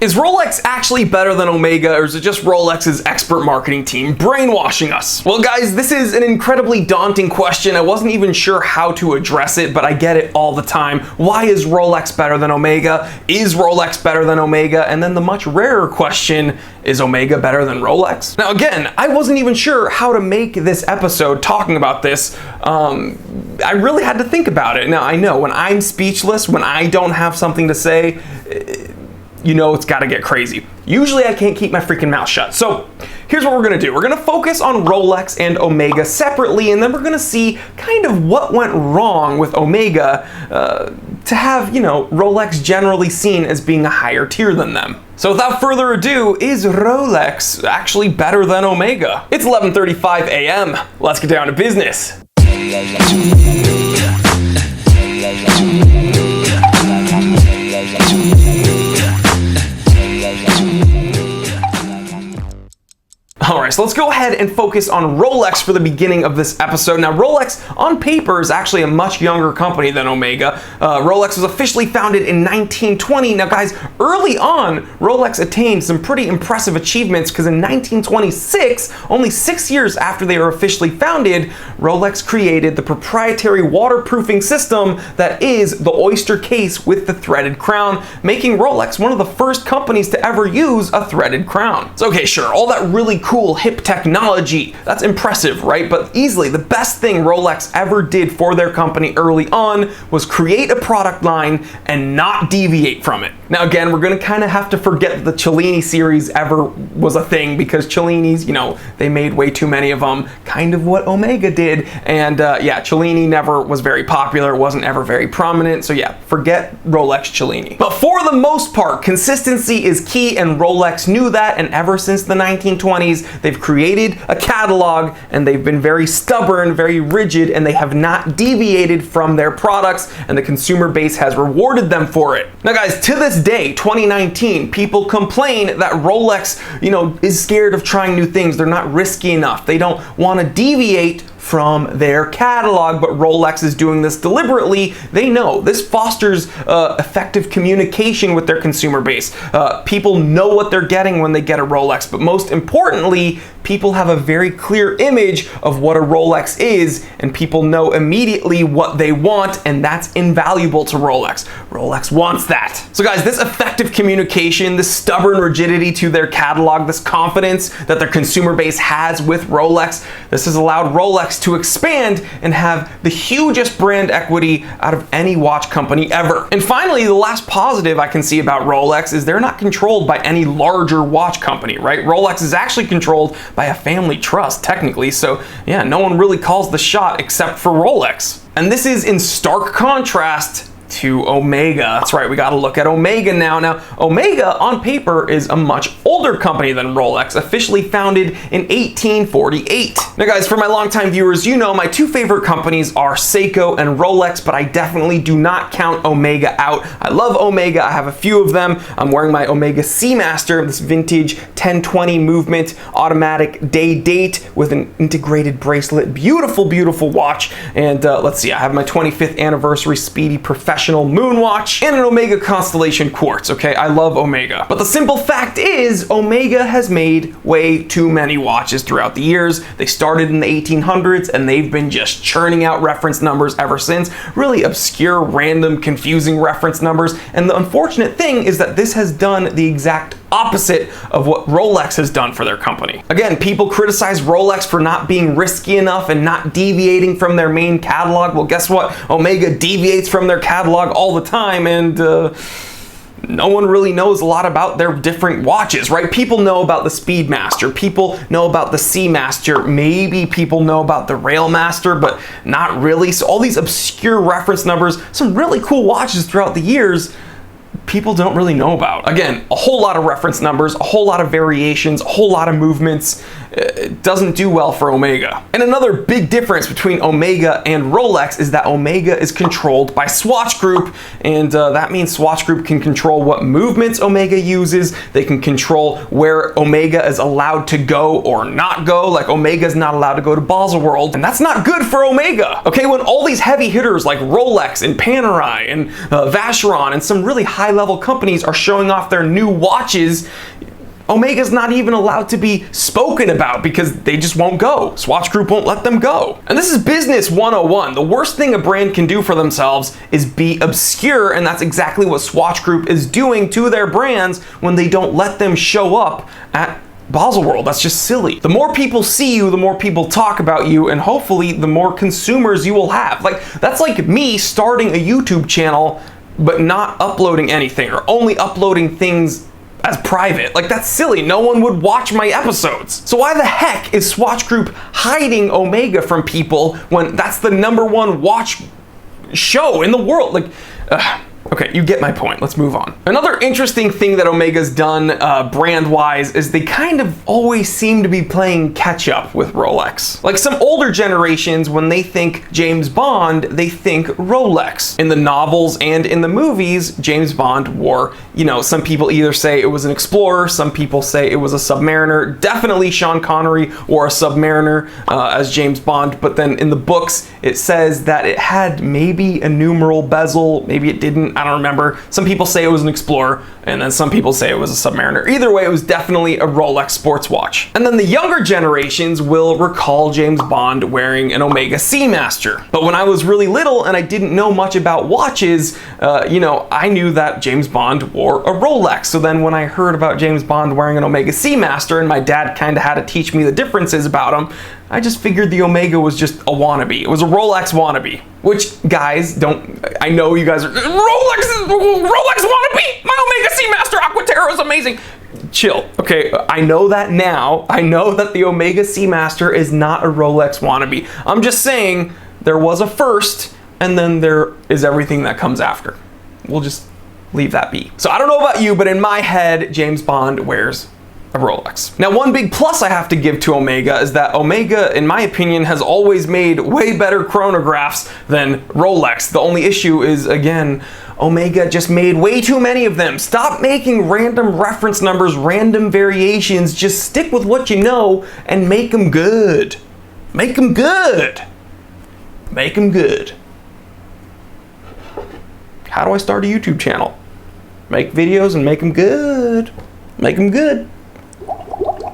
Is Rolex actually better than Omega, or is it just Rolex's expert marketing team brainwashing us? Well, guys, this is an incredibly daunting question. I wasn't even sure how to address it, but I get it all the time. Why is Rolex better than Omega? Is Rolex better than Omega? And then the much rarer question, is Omega better than Rolex? Now, again, I wasn't even sure how to make this episode talking about this. I really had to think about it. Now, I know when I'm speechless, when I don't have something to say, you know it's got to get crazy. Usually I can't keep my freaking mouth shut. So here's what we're gonna do. We're gonna focus on Rolex and Omega separately, and then we're gonna see kind of what went wrong with Omega to have, you know, Rolex generally seen as being a higher tier than them. So without further ado, is Rolex actually better than Omega? It's 11:35 a.m. Let's get down to business. Alright, so let's go ahead and focus on Rolex for the beginning of this episode. Now, Rolex, on paper, is actually a much younger company than Omega. Rolex was officially founded in 1920. Now, guys, early on, Rolex attained some pretty impressive achievements because in 1926, only 6 years after they were officially founded, Rolex created the proprietary waterproofing system that is the oyster case with the threaded crown, making Rolex one of the first companies to ever use a threaded crown. So, okay, sure, all that really cool hip technology, that's impressive, right? But easily the best thing Rolex ever did for their company early on was create a product line and not deviate from it. Now, again, we're gonna kind of have to forget the Cellini series ever was a thing, because Cellini's, you know, they made way too many of them, kind of what Omega did. And yeah, Cellini never was very popular, wasn't ever very prominent. So yeah, forget Rolex Cellini. But for the most part, consistency is key, and Rolex knew that. And ever since the 1920s, they've created a catalog, and they've been very stubborn, very rigid, and they have not deviated from their products, and the consumer base has rewarded them for it. Now, guys, to this day, 2019, people complain that Rolex, you know, is scared of trying new things. They're not risky enough. They don't want to deviate from their catalog, but Rolex is doing this deliberately. They know this fosters effective communication with their consumer base. People know what they're getting when they get a Rolex, but most importantly, people have a very clear image of what a Rolex is, and people know immediately what they want, and that's invaluable to Rolex. Rolex wants that. So guys, this effective communication, this stubborn rigidity to their catalog, this confidence that their consumer base has with Rolex, this has allowed Rolex to expand and have the hugest brand equity out of any watch company ever. And finally, the last positive I can see about Rolex is they're not controlled by any larger watch company, right? Rolex is actually controlled by a family trust, technically, so yeah, no one really calls the shot except for Rolex. And this is in stark contrast to Omega. That's right, we gotta look at Omega now. Now, Omega on paper is a much older company than Rolex, officially founded in 1848. Now, guys, for my longtime viewers, you know my two favorite companies are Seiko and Rolex, but I definitely do not count Omega out. I love Omega, I have a few of them. I'm wearing my Omega Seamaster, this vintage 1020 movement automatic day date with an integrated bracelet. Beautiful, beautiful watch. And let's see, I have my 25th anniversary Speedy Professional moon watch and an Omega Constellation quartz. Okay, I love Omega. But the simple fact is, Omega has made way too many watches throughout the years. They started in the 1800s, and they've been just churning out reference numbers ever since. Really obscure, random, confusing reference numbers. And the unfortunate thing is that this has done the exact opposite of what Rolex has done for their company. Again, people criticize Rolex for not being risky enough and not deviating from their main catalog. Well, guess what? Omega deviates from their catalog all the time, and no one really knows a lot about their different watches, right? People know about the Speedmaster, people know about the Seamaster, maybe people know about the Railmaster, but not really. So all these obscure reference numbers, some really cool watches throughout the years, people don't really know about. Again, a whole lot of reference numbers, a whole lot of variations, a whole lot of movements. It doesn't do well for Omega. And another big difference between Omega and Rolex is that Omega is controlled by Swatch Group, and that means Swatch Group can control what movements Omega uses. They can control where Omega is allowed to go or not go. Like, Omega is not allowed to go to Baselworld, and that's not good for Omega. Okay, when all these heavy hitters like Rolex and Panerai and Vacheron and some really high high-level companies are showing off their new watches, Omega's not even allowed to be spoken about because they just won't go. Swatch Group won't let them go. And this is business 101. The worst thing a brand can do for themselves is be obscure, and that's exactly what Swatch Group is doing to their brands when they don't let them show up at Baselworld. That's just silly. The more people see you, the more people talk about you, and hopefully the more consumers you will have. Like, that's like me starting a YouTube channel but not uploading anything, or only uploading things as private. Like, that's silly. No one would watch my episodes. So why the heck is Swatch Group hiding Omega from people when that's the #1 watch show in the world? Like, okay, you get my point. Let's move on. Another interesting thing that Omega's done brand-wise is they kind of always seem to be playing catch-up with Rolex. Like, some older generations, when they think James Bond, they think Rolex. In the novels and in the movies, James Bond wore, you know, some people either say it was an explorer, some people say it was a submariner. Definitely Sean Connery wore a submariner as James Bond, but then in the books, it says that it had maybe a numeral bezel, maybe it didn't. I don't remember. Some people say it was an Explorer, and then some people say it was a Submariner. Either way, it was definitely a Rolex sports watch. And then the younger generations will recall James Bond wearing an Omega Seamaster. But when I was really little and I didn't know much about watches, you know, I knew that James Bond wore a Rolex. So then when I heard about James Bond wearing an Omega Seamaster, and my dad kind of had to teach me the differences about them, I just figured the Omega was just a wannabe. It was a Rolex wannabe. Which, guys, don't, I know you guys are, Rolex wannabe? My Omega Seamaster Aquaterra is amazing. Chill, okay, I know that now. I know that the Omega Seamaster is not a Rolex wannabe. I'm just saying there was a first, and then there is everything that comes after. We'll just leave that be. So I don't know about you, but in my head, James Bond wears a Rolex. Now, one big plus I have to give to Omega is that Omega, in my opinion, has always made way better chronographs than Rolex. The only issue is, again, Omega just made way too many of them. Stop making random reference numbers, random variations. Just stick with what you know and make them good. Make them good. Make them good. How do I start a YouTube channel? Make videos and make them good. Make them good.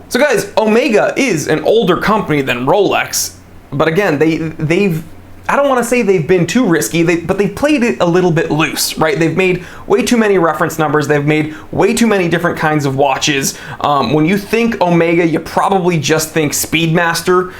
So guys, Omega is an older company than Rolex, but again, they've I don't want to say they've been too risky, but they've played it a little bit loose, right? They've made way too many reference numbers. They've made way too many different kinds of watches. When you think Omega, you probably just think Speedmaster.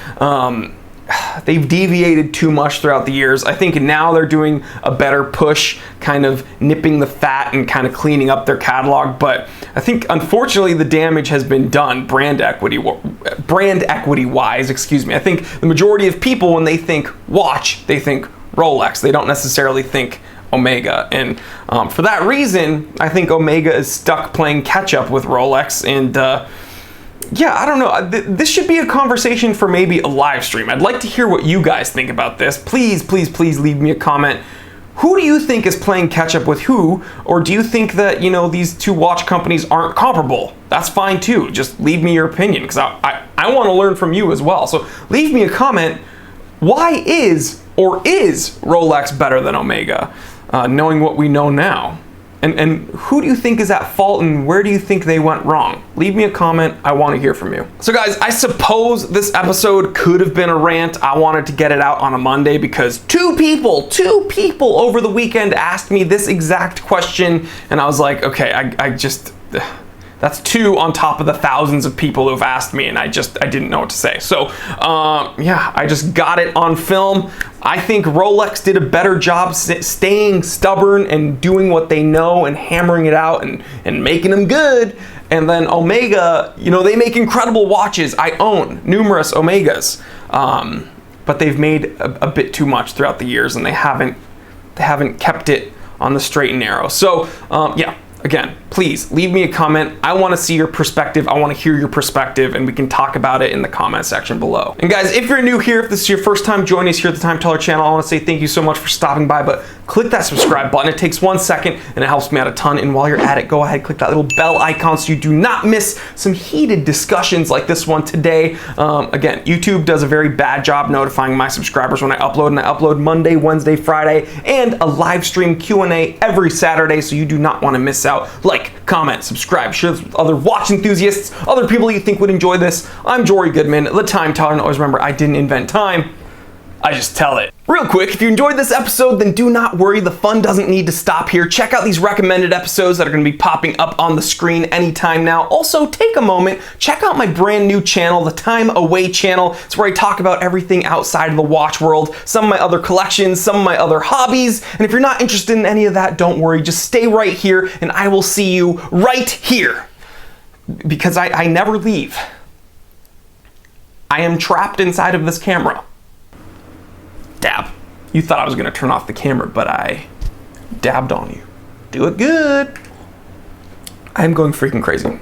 They've deviated too much throughout the years. I think now they're doing a better push, kind of nipping the fat and kind of cleaning up their catalog. But I think, unfortunately, the damage has been done brand equity wise. Excuse me. I think the majority of people, when they think watch, they think Rolex. They don't necessarily think Omega, and for that reason, I think Omega is stuck playing catch up with Rolex. And yeah, I don't know. This should be a conversation for maybe a live stream. I'd like to hear what you guys think about this. Please, please, please leave me a comment. Who do you think is playing catch up with who? Or do you think that, you know, these two watch companies aren't comparable? That's fine too. Just leave me your opinion, because I want to learn from you as well. So leave me a comment. Why is Rolex better than Omega? Knowing what we know now. And who do you think is at fault, and where do you think they went wrong? Leave me a comment. I want to hear from you. So guys, I suppose this episode could have been a rant. I wanted to get it out on a Monday because two people over the weekend asked me this exact question, and I was like, okay, I just, that's two on top of the thousands of people who've asked me, and I didn't know what to say. So yeah, I just got it on film. I think Rolex did a better job staying stubborn and doing what they know and hammering it out and making them good. And then Omega, you know, they make incredible watches. I own numerous Omegas, but they've made a bit too much throughout the years, and they haven't kept it on the straight and narrow. So yeah. Again, please leave me a comment. I want to see your perspective. I want to hear your perspective, and we can talk about it in the comment section below. And guys, if you're new here, if this is your first time joining us here at the Time Teller channel, I want to say thank you so much for stopping by, but click that subscribe button. It takes 1 second and it helps me out a ton. And while you're at it, go ahead, click that little bell icon so you do not miss some heated discussions like this one today. Again, YouTube does a very bad job notifying my subscribers when I upload, and I upload Monday, Wednesday, Friday, and a live stream Q&A every Saturday, so you do not want to miss out. Like, comment, subscribe, share this with other watch enthusiasts, other people you think would enjoy this. I'm Jory Goodman, the Time Teller, and always remember, I didn't invent time, I just tell it. Real quick, if you enjoyed this episode, then do not worry, the fun doesn't need to stop here. Check out these recommended episodes that are going to be popping up on the screen anytime now. Also, take a moment, check out my brand new channel, the Time Away channel. It's where I talk about everything outside of the watch world, some of my other collections, some of my other hobbies. And if you're not interested in any of that, don't worry, just stay right here and I will see you right here. Because I never leave. I am trapped inside of this camera. Dab. You thought I was gonna turn off the camera, but I dabbed on you. Do it good. I'm going freaking crazy.